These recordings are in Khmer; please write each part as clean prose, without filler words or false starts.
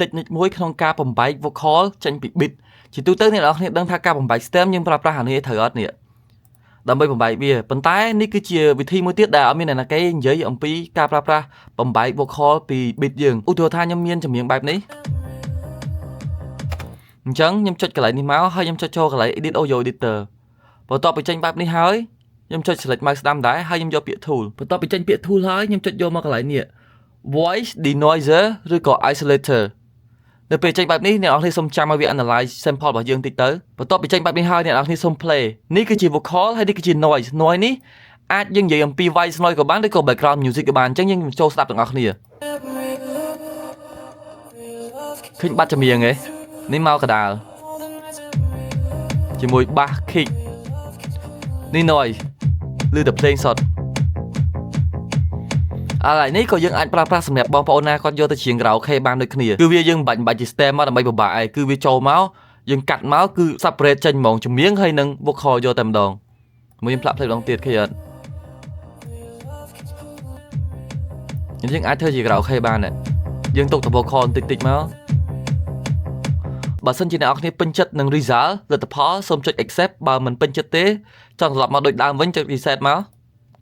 technique មួយក្នុងការបំបែក vocal ចេញពី beat ជាទូទៅអ្នកនរគ្នាដឹងថាការបំបែក stem យើងប្រើប្រាស់អានេះត្រូវអត់នេះដើម្បីបំបែកវាប៉ុន្តែនេះគឺជាវិធីមួយទៀតដែលអត់មានអ្នកណាគេនិយាយអំពីការប្រើប្រាស់បំបែក vocal ពី beat យើងឧទាហរណ៍ថាខ្ញុំមានចម្រៀងបែបនេះអញ្ចឹងខ្ញុំចុចកន្លែងនេះមកហើយខ្ញុំចុចចូលកន្លែង edit audio editor បន្ទាប់ពីចេញបែបនេះហើយខ្ញុំចុច select mouse ស្ដាំដែរហើយខ្ញុំយកពាក្យ tool បន្ទាប់ពីចេញពាក្យ tool ហើយខ្ញុំចុចយកមកកន្លែងនេះ voice denoiser ឬក៏ isolator នៅពេលចេញបែបនេះអ្នកនរគ្នាសូមចាំឲ្យវា analyze sample របស់យើងតិចទៅបន្ទាប់ពីចេញបែបនេះហើយអ្នកនរគ្នាសូម play នេះគឺជា vocal ហើយនេះគឺជា noise នេះអាចយើងនិយាយអំពី voice noise ក៏បានឬក៏ background music ក៏បានអញ្ចឹងយើងចូលស្ដាប់ទាំងអស់គ្នាឃើញបាត់ចម្រៀងឯងនេះមកកដាលជាមួយ bass kick នេះ noise ឬតែ playing shot ឥឡូវនេះក៏យើងអាចប្រើប្រាស់សម្រាប់បងប្អូនណាគាត់យកទៅច្រៀង karaoke បានដូចគ្នាគឺវាយើងមិនបាច់ជា stem មកដើម្បីពិបាកឯងគឺវាចូលមកយើងកាត់មកគឺ separate ចេញហ្មងចម្រៀងហើយនឹង vocal យកតែម្ដងមួយខ្ញុំផ្លាក់ play ម្ដងទៀតឃើញអត់យើងអាចធ្វើជា karaoke បានដែរយើងទុកតែ vocal តិចតិចមកបើសិនជាអ្នកនរគ្នាពេញចិត្តនឹង result លទ្ធផលសូមចុច accept បើមិនពេញចិត្តទេចង់ត្រឡប់មកដូចដើមវិញចុច reset មក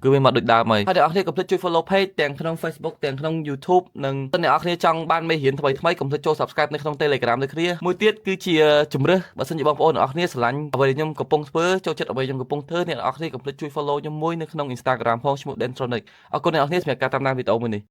គឺវាមកដូចដើមហើយអ្នកនរគ្នាកុំភ្លេចជួយ follow page ទាំងក្នុង Facebook ទាំងក្នុង YouTube និងអ្នកនរគ្នាចង់បានមេរៀនថ្មីៗកុំភ្លេចចូល subscribe នៅក្នុង Telegram ដូចគ្នាមួយទៀតគឺជាជំរឿសបើសិនជាបងប្អូនអ្នកនរគ្នាស្រឡាញ់អ្វីដែលខ្ញុំកំពុងធ្វើចូលចិត្តអ្វីខ្ញុំកំពុងធ្វើអ្នកនរគ្នាកុំភ្លេចជួយ follow ខ្ញុំមួយនៅក្នុង Instagram ផងឈ្មោះ Dentronic អរគុណអ្នកនរគ្នាសម្រាប់ការតាមដានវីដេអូមួយនេះ